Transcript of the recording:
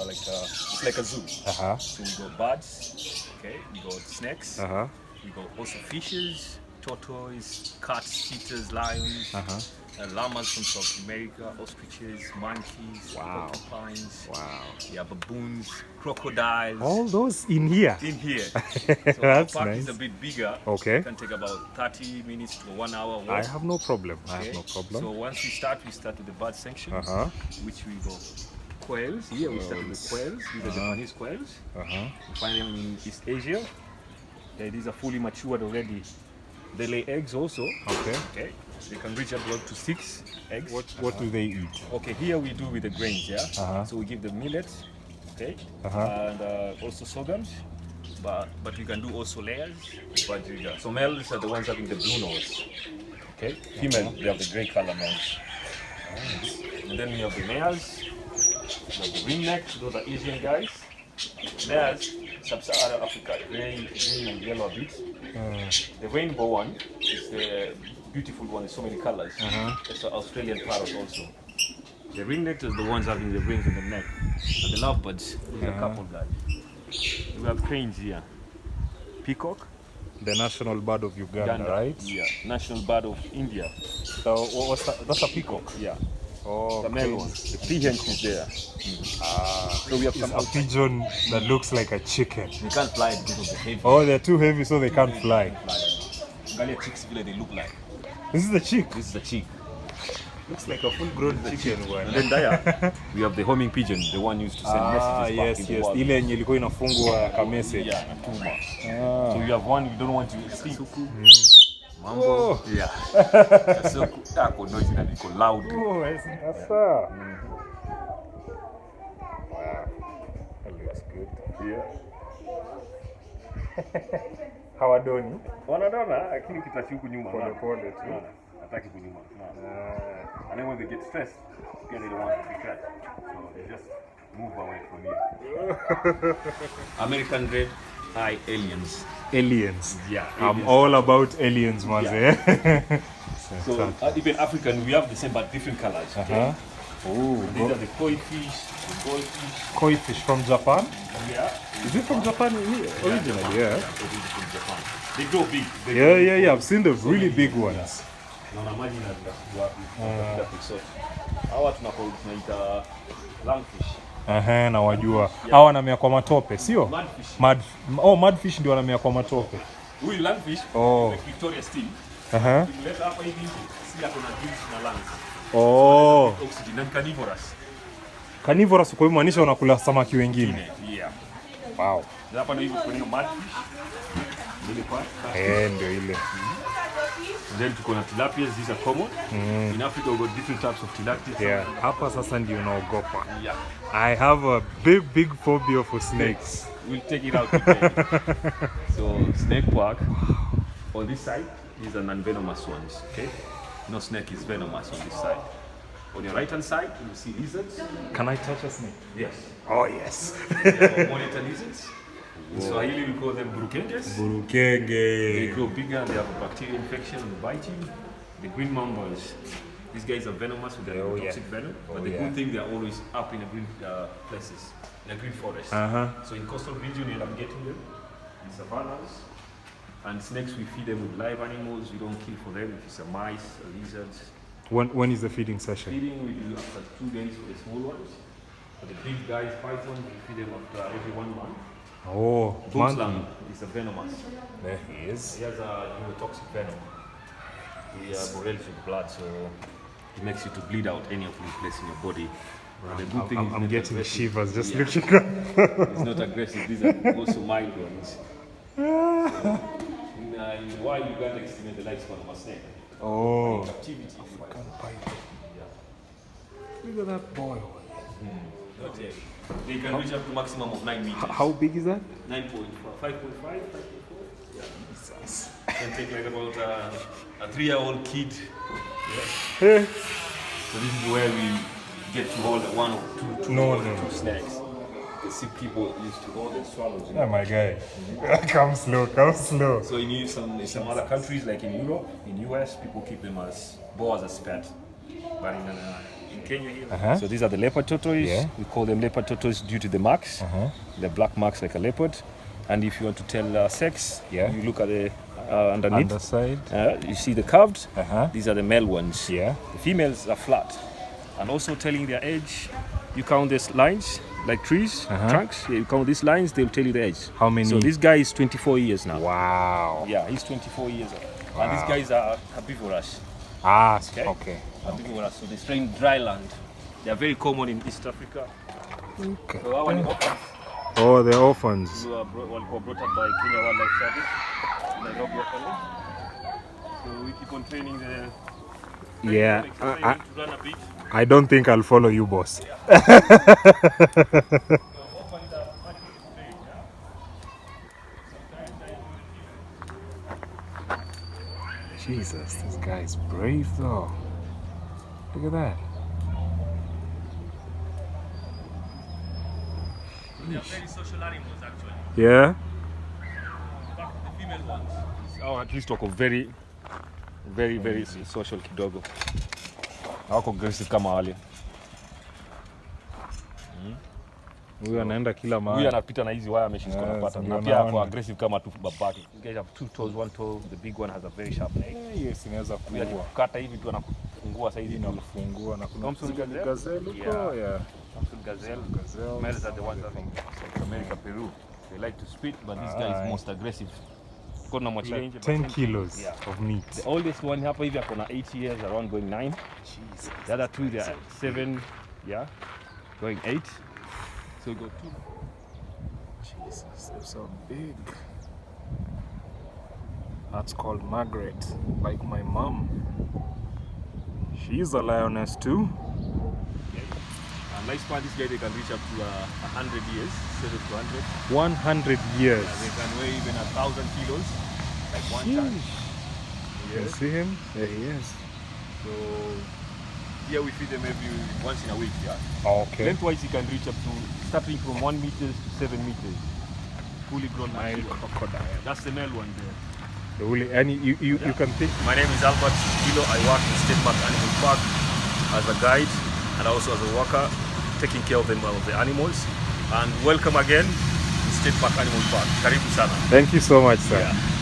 it's like a zoo. So we got birds, okay, we got snakes, we got also fishes, tortoise, cats, cheetahs, lions, llamas from South America, ostriches, monkeys, porcupines, baboons, crocodiles. All those in here? In here. So That's our park nice. is a bit bigger. Okay. It can take about 30 minutes to 1 hour walk. I have no problem. Okay. I have no problem. So once we start with the bird section, which we go quails. Here we start with the quails. These are Japanese quails. We find them in East Asia. These are fully matured already. They lay eggs also. Okay. They can reach up to 6 eggs. What do they eat? Okay, here we do with the grains, So we give them millet, okay, and also sorghums. But we can do also layers. So males are the ones having the blue nose. Okay, female they have the grey color nose. And then we have the mares. We have the ringnecks. Those are Asian guys. Mares, sub-Saharan Africa, grey and yellow a bit. The rainbow one is the beautiful one. There's so many colors. It's an Australian parrot also. The ringnecks are the ones having the rings on the neck. And the lovebirds, these are a couple guys. We have cranes here. Peacock. The national bird of Uganda, right? Yeah, national bird of India. So what's that? That's a peacock? Yeah. Oh, the male one. The peahen is there. So we have a pigeon that looks like a chicken. They can't fly because of the heavy. Oh, they're too heavy, so they can't fly. Galia chicks, they look like. This is the chick? This is the chick. Looks like a full-grown chicken one. And then there, we have the homing pigeon, the one used to send messages back in the world. Ile yenye ilikuwa inafungwa ka message. Yeah, na tuma. So you have one you don't want to sleep. Mambo. Yeah. So tako noise na iko loud. Oh, that's wow. That looks good. Yeah. Hawadoni. Wanadona lakini kitachi huku nyuma. Pole tu. Hataki kunyuma. And then when they get stressed, they don't want to be cut. So they just move away from you. American red eye aliens. Aliens. Yeah. I'm all about aliens, man. Yeah. So even African, we have the same but different colors. Okay? Oh, these are the koi fish, the goldfish. Koi fish from Japan? Yeah. Is it from Japan originally? Yeah. From Japan. They grow big. Yeah. I've seen the really big ones. Na maji na wapi sort. Hawa tunaita lungfish. Na wajua. Hawa wanamea kwa matope, sio? Mudfish. Mudfish ndio wanamea kwa matope. Huyu lungfish, like Victoria Steel. Ukileta hapa hivi, si ako na gills na lungs. Oxygen and carnivorous. Carnivorous kwa hivyo maanisha unakula samaki wengine. Yeah. Wow. Hapa ndio hivyo kuna mudfish. Ile part. Ndio ile. And then tuko na tilapias, these are common. In Africa we got different types of tilapia. Yeah. Hapa sasa ndio naogopa. Yeah. I have a big phobia for snakes. We'll take it out today. So snake park. On this side, these are non-venomous ones. Okay. No snake is venomous on this side. On your right hand side, you will see lizards. Can I touch a snake? Yes. Oh yes. Monitor lizards. In Swahili we call them burukenges. Burukenge. They grow bigger, they have a bacterial infection and bite you. The green mambas. These guys are venomous with their toxic venom, but the good thing, they are always up in the green places, in the green forest. So in coastal region, you end up getting them in savannas. And snakes, we feed them with live animals. We don't kill for them. If it's a mice, a lizards. When is the feeding session? Feeding we do after 2 days for the small ones. For the big guys, pythons, we feed them after every 1 month. Oh, Boomslang is a venomous. There he is. He has a neurotoxic venom. He boils your blood, so it makes you to bleed out any of the place in your body. And the good thing is I'm getting aggressive. shivers just looking at It's not aggressive. These are also mild ones. So, in why you can't estimate the lifespan of a snake? Oh. In captivity. Look at that boy. Not yet. They can reach up to maximum of 9 meters. How big is that? 9.5, 5.5, 5.4. Yeah. Jesus. Can take like about a 3-year-old kid. Yeah. So this is where we get to hold one or two snakes. You see people used to hold and swallow. Yeah, my guy. Come slow, come slow. So in some other countries, like in Europe, in US, people keep them as boas as pet. But in Kenya here. So these are the leopard tortoise. Yeah. We call them leopard tortoise due to the marks. The black marks like a leopard. And if you want to tell sex, you look at the underneath. Underside. You see the curved. These are the male ones. The females are flat. And also telling their age, you count these lines like trees, trunks. You count these lines, they'll tell you the age. How many? So this guy is 24 years now. Wow. Yeah, he's 24 years old. Wow. And these guys are herbivorous. Okay. Herbivorous. So they stay in dry land. They are very common in East Africa. Okay. So our orphans. Oh, they're orphans. Who were brought up by Kenya Wildlife Service in Nairobi orphanage. So we keep on training the. To run a bit. I don't think I'll follow you, boss. Jesus, this guy is brave though. Look at that. They are very social animals actually. Yeah? But the female ones. Oh, at least wako very social kidogo. Hawako aggressive kama wale. Huyu anaenda kila mahali. Huyu anapita na hizi wire machines kwa napata. Na pia ako aggressive kama tu babake. You guys have 2 toes, 1 toe. The big one has a very sharp neck. Yes, inaweza kuua. Kukata hivi tu anakufungua sasa hivi inafungua na kuna Thompson gazelle. Yeah. Thompson gazelle. Males are the ones that in South America, Peru. They like to spit, but this guy is most aggressive. Like 10 kilos of meat. The oldest one hapa hivi akona 8 years, around going 9. Jesus. The other 2 they are 7, going 8. So we got 2. Jesus, they're so big. That's called Margaret, like my mom. She's a lioness too. And lifespan, this guy they can reach up to 100 years, 7 to 100. 100 years. They can weigh even 1,000 kilos, like 1 ton. You can see him? There he is. So here we feed them once in a week. Okay. Lengthwise, he can reach up to starting from 1 meter to 7 meters. Fully grown Nile crocodile. That's the male one there. And you can think. My name is Albert Kilo. I work in Stedmak Animal Park as a guide and also as a worker, taking care of the animals. And welcome again to Stedmak Animal Park. Karibu sana. Thank you so much, sir. Yeah.